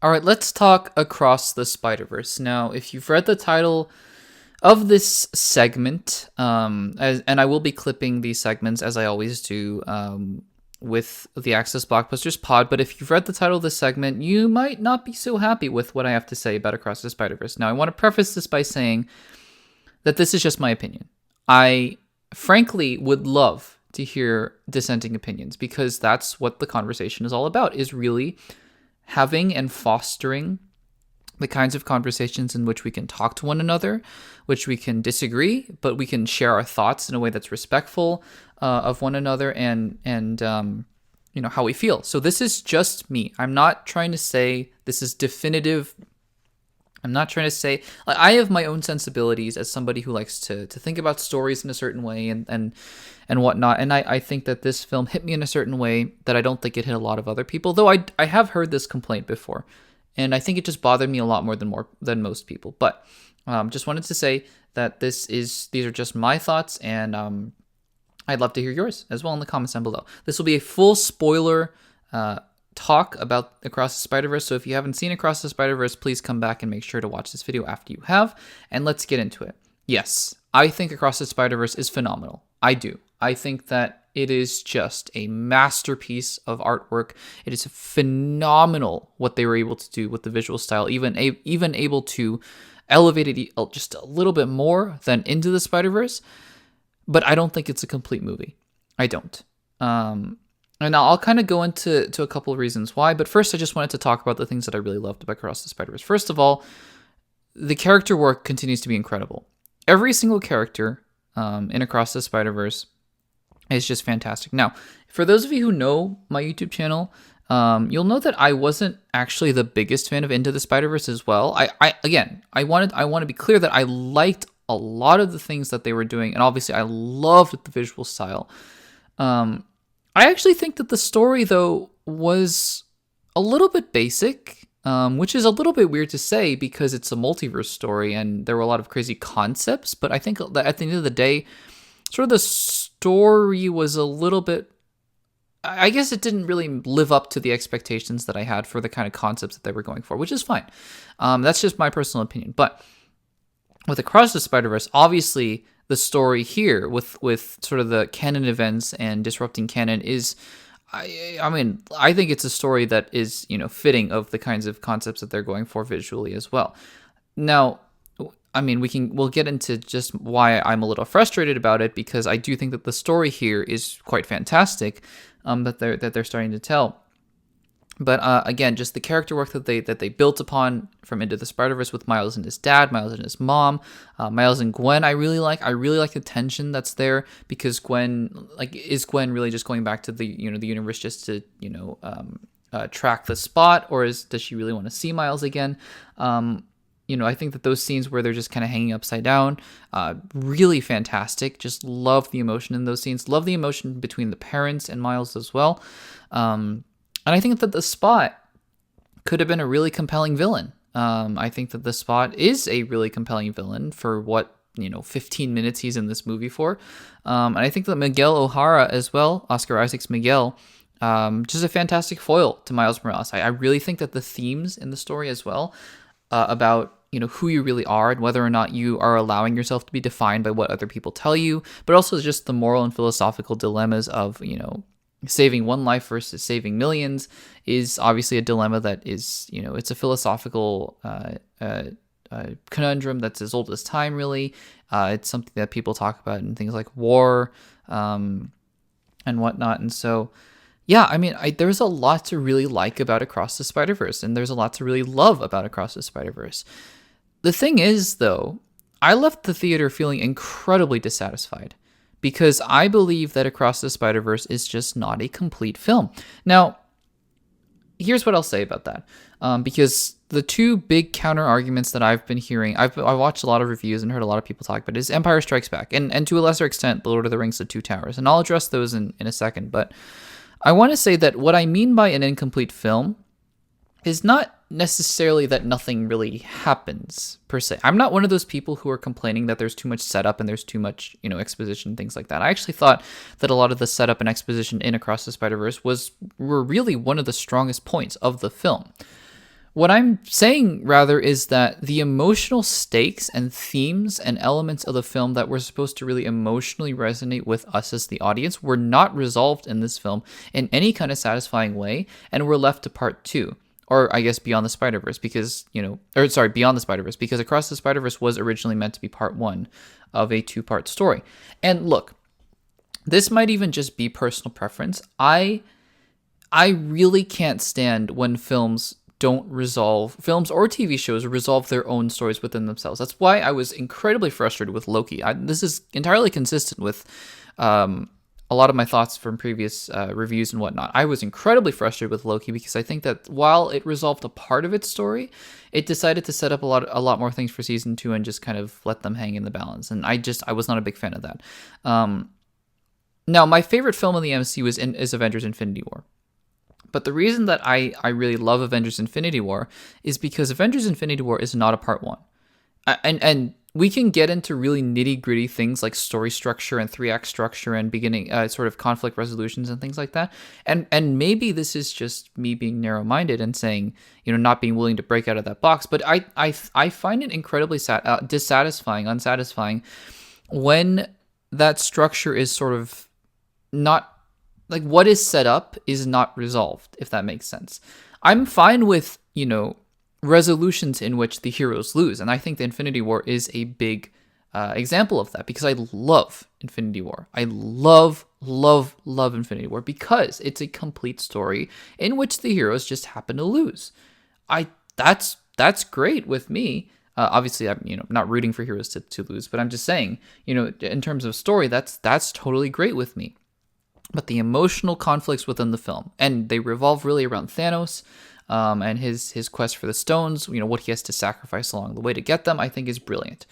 All right, let's talk Across the Spider-Verse. Now, if you've read the title of this segment, and I will be clipping these segments as I always do with the Access Blockbusters pod, but if you've read the title of this segment, you might not be so happy with what I have to say about Across the Spider-Verse. Now, I want to preface this by saying that this is just my opinion. I frankly would love to hear dissenting opinions because that's what the conversation is all about, is really having and fostering the kinds of conversations in which we can talk to one another, which we can disagree, but we can share our thoughts in a way that's respectful of one another and how we feel. So this is just me. I'm not trying to say this is definitive. I'm not trying to say, like, I have my own sensibilities as somebody who likes to think about stories in a certain way and whatnot. And I think that this film hit me in a certain way that I don't think it hit a lot of other people, though I have heard this complaint before. And I think it just bothered me a lot than most people. But just wanted to say that these are just my thoughts, and I'd love to hear yours as well in the comments down below. This will be a full spoiler talk about Across the Spider-Verse, so if you haven't seen Across the Spider-Verse, please come back and make sure to watch this video after you have, and let's get into it. Yes, I think Across the Spider-Verse is phenomenal. I do. I think that it is just a masterpiece of artwork. It is phenomenal what they were able to do with the visual style, even able to elevate it just a little bit more than Into the Spider-Verse, but I don't think it's a complete movie. I don't. And I'll kind of go into a couple of reasons why, but first I just wanted to talk about the things that I really loved about Across the Spider-Verse. First of all, the character work continues to be incredible. Every single character in Across the Spider-Verse is just fantastic. Now, for those of you who know my YouTube channel, you'll know that I wasn't actually the biggest fan of Into the Spider-Verse as well. I want to be clear that I liked a lot of the things that they were doing, and obviously I loved the visual style. I actually think that the story, though, was a little bit basic, which is a little bit weird to say because it's a multiverse story and there were a lot of crazy concepts. But I think that at the end of the day, sort of the story was a little bit, I guess it didn't really live up to the expectations that I had for the kind of concepts that they were going for, which is fine. That's just my personal opinion. But with Across the Spider-Verse, obviously the story here with sort of the canon events and disrupting canon is, I think it's a story that is, fitting of the kinds of concepts that they're going for visually as well. Now, we'll get into just why I'm a little frustrated about it, because I do think that the story here is quite fantastic, that they're starting to tell. But again, just the character work that they built upon from Into the Spider-Verse with Miles and his dad, Miles and his mom, Miles and Gwen. I really like the tension that's there, because is Gwen really just going back to the universe just to track the spot, or does she really want to see Miles again? I think that those scenes where they're just kind of hanging upside down, really fantastic. Just love the emotion in those scenes. Love the emotion between the parents and Miles as well. And I think that the Spot could have been a really compelling villain. I think that the Spot is a really compelling villain for what, 15 minutes he's in this movie for. And I think that Miguel O'Hara as well, Oscar Isaac's Miguel, just a fantastic foil to Miles Morales. I really think that the themes in the story as well, about who you really are and whether or not you are allowing yourself to be defined by what other people tell you, but also just the moral and philosophical dilemmas of, saving one life versus saving millions is obviously a dilemma that is, it's a philosophical conundrum that's as old as time, really. It's something that people talk about in things like war and whatnot. And so, yeah, there's a lot to really like about Across the Spider-Verse, and there's a lot to really love about Across the Spider-Verse. The thing is, though, I left the theater feeling incredibly dissatisfied, because I believe that Across the Spider-Verse is just not a complete film. Now, here's what I'll say about that. Because the two big counter arguments that I've been hearing, I've watched a lot of reviews and heard a lot of people talk about, is Empire Strikes Back, and to a lesser extent, The Lord of the Rings, The Two Towers. And I'll address those in a second. But I want to say that what I mean by an incomplete film is not necessarily that nothing really happens per se. I'm not one of those people who are complaining that there's too much setup and there's too much, exposition, things like that. I actually thought that a lot of the setup and exposition in Across the Spider-Verse were really one of the strongest points of the film. What I'm saying, rather, is that the emotional stakes and themes and elements of the film that were supposed to really emotionally resonate with us as the audience were not resolved in this film in any kind of satisfying way, and were left to part two. Or I guess Beyond the Spider-Verse, because, Beyond the Spider-Verse, because Across the Spider-Verse was originally meant to be part one of a two-part story. And look, this might even just be personal preference. I really can't stand when films or TV shows resolve their own stories within themselves. That's why I was incredibly frustrated with Loki. This is entirely consistent with a lot of my thoughts from previous reviews and whatnot. I was incredibly frustrated with Loki because I think that while it resolved a part of its story, it decided to set up a lot more things for season 2 and just kind of let them hang in the balance. And I was not a big fan of that. Now, my favorite film in the MCU is Avengers: Infinity War. But the reason that I really love Avengers: Infinity War is because Avengers: Infinity War is not a part one. And we can get into really nitty-gritty things like story structure and 3-act structure and beginning sort of conflict resolutions and things like that. And maybe this is just me being narrow-minded and saying, not being willing to break out of that box. But I find it incredibly unsatisfying when that structure is sort of not, like, what is set up is not resolved, if that makes sense. I'm fine with, resolutions in which the heroes lose. And I think the Infinity War is a big example of that, because I love Infinity War. I love Infinity War because it's a complete story in which the heroes just happen to lose. That's great with me. Obviously, I'm not rooting for heroes to lose, but I'm just saying, in terms of story, that's totally great with me. But the emotional conflicts within the film, and they revolve really around Thanos and his quest for the stones, what he has to sacrifice along the way to get them, I think is brilliant.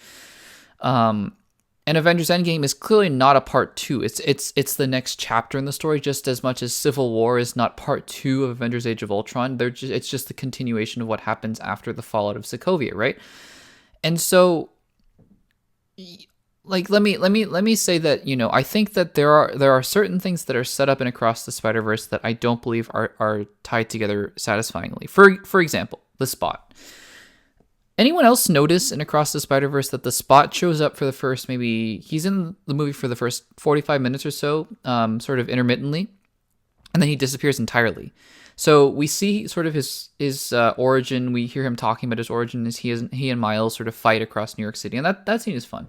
And Avengers Endgame is clearly not a part two. It's the next chapter in the story, just as much as Civil War is not part two of Avengers Age of Ultron. It's just the continuation of what happens after the fallout of Sokovia, right? And so, like, let me say that, I think that there are certain things that are set up in Across the Spider-Verse that I don't believe are tied together satisfyingly. For example, the Spot. Anyone else notice in Across the Spider-Verse that the Spot shows up for the first, he's in the movie for the first 45 minutes or so, sort of intermittently, and then he disappears entirely. So we see sort of his origin. We hear him talking about his origin as he and Miles sort of fight across New York City, and that scene is fun.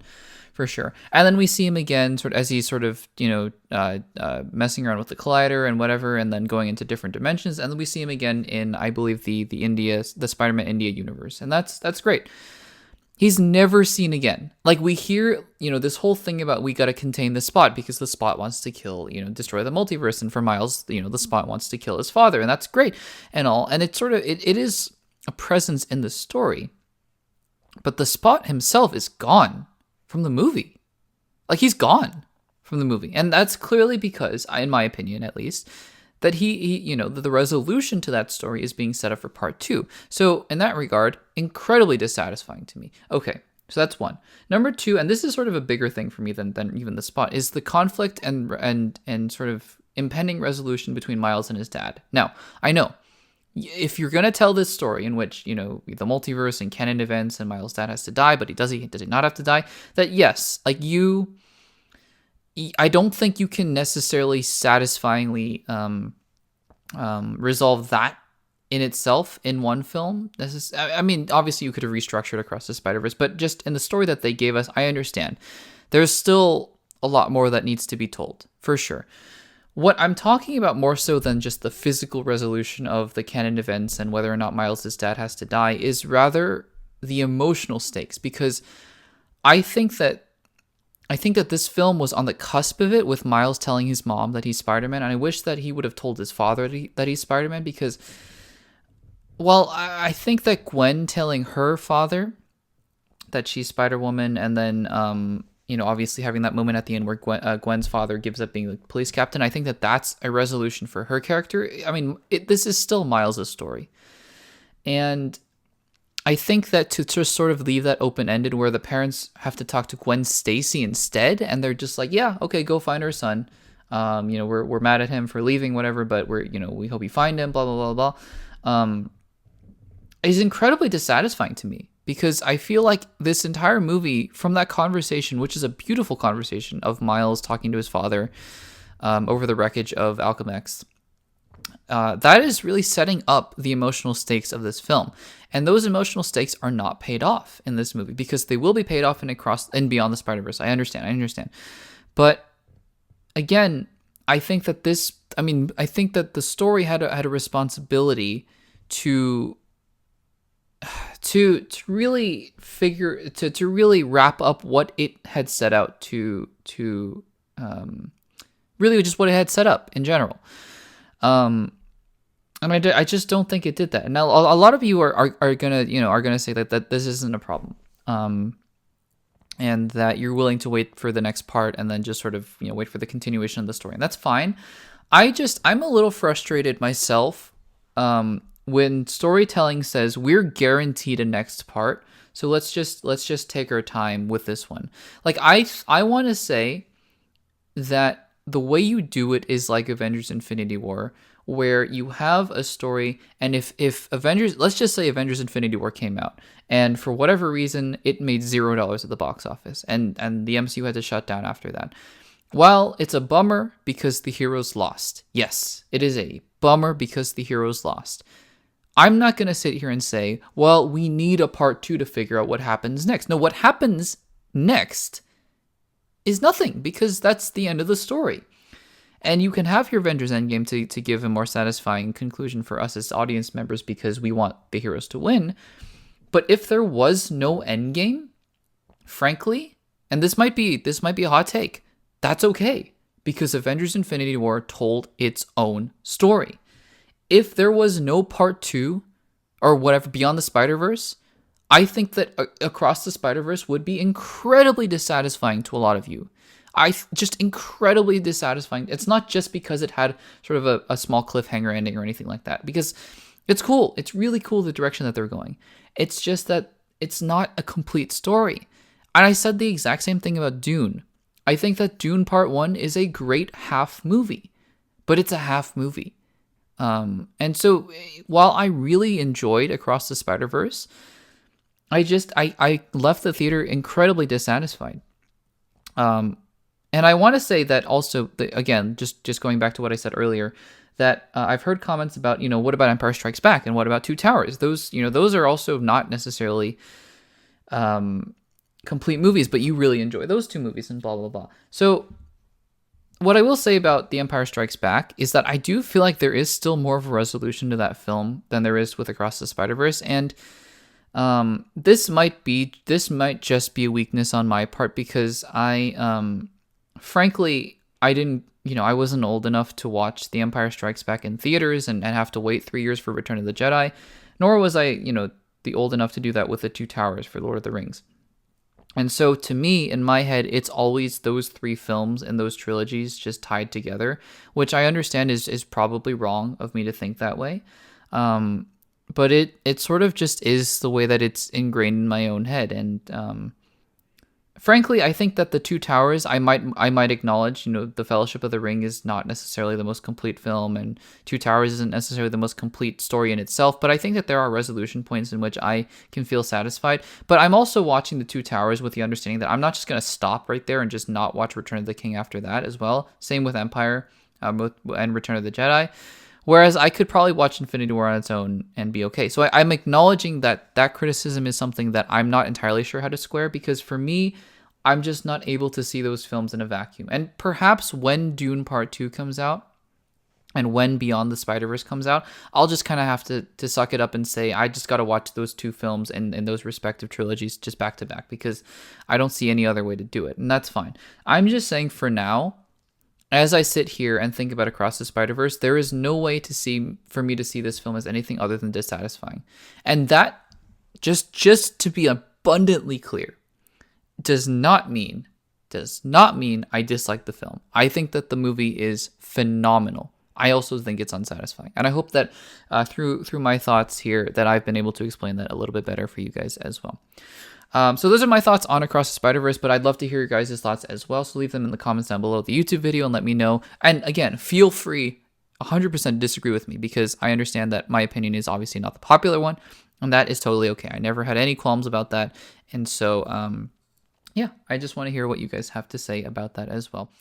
For sure. And then we see him again as he's sort of, messing around with the collider and whatever, and then going into different dimensions. And then we see him again in, I believe, the Spider-Man India universe. And that's great. He's never seen again. Like, we hear, this whole thing about we got to contain the Spot because the Spot wants to kill, destroy the multiverse. And for Miles, the Spot wants to kill his father. And that's great and all. And it's sort of, it is a presence in the story. But the Spot himself is gone from the movie. Like, he's gone from the movie. And that's clearly because, in my opinion at least, that he the resolution to that story is being set up for part two. So in that regard, incredibly dissatisfying to me. Okay, so that's one. Number two, and this is sort of a bigger thing for me than even the Spot, is the conflict and sort of impending resolution between Miles and his dad. Now, I know, if you're going to tell this story in which, the multiverse and canon events and Miles' dad has to die, but does he not have to die? That, yes, like, I don't think you can necessarily satisfyingly resolve that in itself in one film. I mean, obviously you could have restructured Across the Spider-Verse, but just in the story that they gave us, I understand. There's still a lot more that needs to be told, for sure. What I'm talking about more so than just the physical resolution of the canon events and whether or not Miles' dad has to die is rather the emotional stakes, because I think that this film was on the cusp of it, with Miles telling his mom that he's Spider-Man, and I wish that he would have told his father that he's Spider-Man, because, well, I think that Gwen telling her father that she's Spider-Woman, and then obviously having that moment at the end where Gwen's father gives up being the police captain, I think that that's a resolution for her character. I mean, this is still Miles' story. And I think that to just sort of leave that open-ended where the parents have to talk to Gwen Stacy instead, and they're just like, yeah, okay, go find our son. We're mad at him for leaving, whatever, but we hope you find him, blah, blah, blah, blah. is incredibly dissatisfying to me, because I feel like this entire movie, from that conversation, which is a beautiful conversation of Miles talking to his father over the wreckage of Alchemax, that is really setting up the emotional stakes of this film. And those emotional stakes are not paid off in this movie, because they will be paid off in Across and Beyond the Spider-Verse. I understand. But again, I think that the story had a responsibility to really to really wrap up what it had set out to really just what it had set up in general. And I just don't think it did that. And now a lot of you are gonna say that this isn't a problem, and that you're willing to wait for the next part and then just sort of wait for the continuation of the story, and that's fine. I'm a little frustrated myself when storytelling says we're guaranteed a next part, so let's just take our time with this one. Like I want to say that the way you do it is like Avengers Infinity War, where you have a story, and if Avengers, let's just say Avengers Infinity War came out, and for whatever reason it made $0 at the box office, and the MCU had to shut down after that. While it's a bummer because the heroes lost. Yes, it is a bummer because the heroes lost. I'm not going to sit here and say, well, we need a part 2 to figure out what happens next. No, what happens next is nothing, because that's the end of the story. And you can have your Avengers Endgame to give a more satisfying conclusion for us as audience members, because we want the heroes to win. But if there was no Endgame, frankly, and this might be a hot take, that's okay, because Avengers Infinity War told its own story. If there was no part 2 or whatever Beyond the Spider-Verse, I think that Across the Spider-Verse would be incredibly dissatisfying to a lot of you. Just incredibly dissatisfying. It's not just because it had sort of a small cliffhanger ending or anything like that, because it's cool. It's really cool the direction that they're going. It's just that it's not a complete story. And I said the exact same thing about Dune. I think that Dune Part 1 is a great half movie, but it's a half movie. And so while I really enjoyed Across the Spider-Verse, I left the theater incredibly dissatisfied. And I want to say that also, again, just going back to what I said earlier, that I've heard comments about, what about Empire Strikes Back and what about Two Towers? Those are also not necessarily complete movies, but you really enjoy those two movies and blah, blah, blah. So what I will say about The Empire Strikes Back is that I do feel like there is still more of a resolution to that film than there is with Across the Spider-Verse. And this might just be a weakness on my part, because frankly, I wasn't old enough to watch The Empire Strikes Back in theaters and have to wait 3 years for Return of the Jedi, nor was I, the old enough to do that with the Two Towers for Lord of the Rings. And so to me, in my head, it's always those three films and those trilogies just tied together, which I understand is probably wrong of me to think that way. But it sort of just is the way that it's ingrained in my own head. And frankly, I think that the Two Towers, I might acknowledge, the Fellowship of the Ring is not necessarily the most complete film, and Two Towers isn't necessarily the most complete story in itself, but I think that there are resolution points in which I can feel satisfied. But I'm also watching the Two Towers with the understanding that I'm not just going to stop right there and just not watch Return of the King after that as well. Same with Empire and Return of the Jedi. Whereas I could probably watch Infinity War on its own and be okay. So I'm acknowledging that criticism is something that I'm not entirely sure how to square, because for me, I'm just not able to see those films in a vacuum. And perhaps when Dune Part 2 comes out and when Beyond the Spider-Verse comes out, I'll just kind of have to suck it up and say, I just got to watch those two films and those respective trilogies just back to back, because I don't see any other way to do it. And that's fine. I'm just saying for now, as I sit here and think about Across the Spider-Verse, there is no way for me to see this film as anything other than dissatisfying. And that, just to be abundantly clear, does not mean I dislike the film. I think that the movie is phenomenal. I also think it's unsatisfying. And I hope that through my thoughts here that I've been able to explain that a little bit better for you guys as well. So those are my thoughts on Across the Spider-Verse, but I'd love to hear your guys' thoughts as well. So leave them in the comments down below the YouTube video and let me know. And again, feel free 100% disagree with me, because I understand that my opinion is obviously not the popular one. And that is totally okay. I never had any qualms about that. And so, yeah, I just want to hear what you guys have to say about that as well.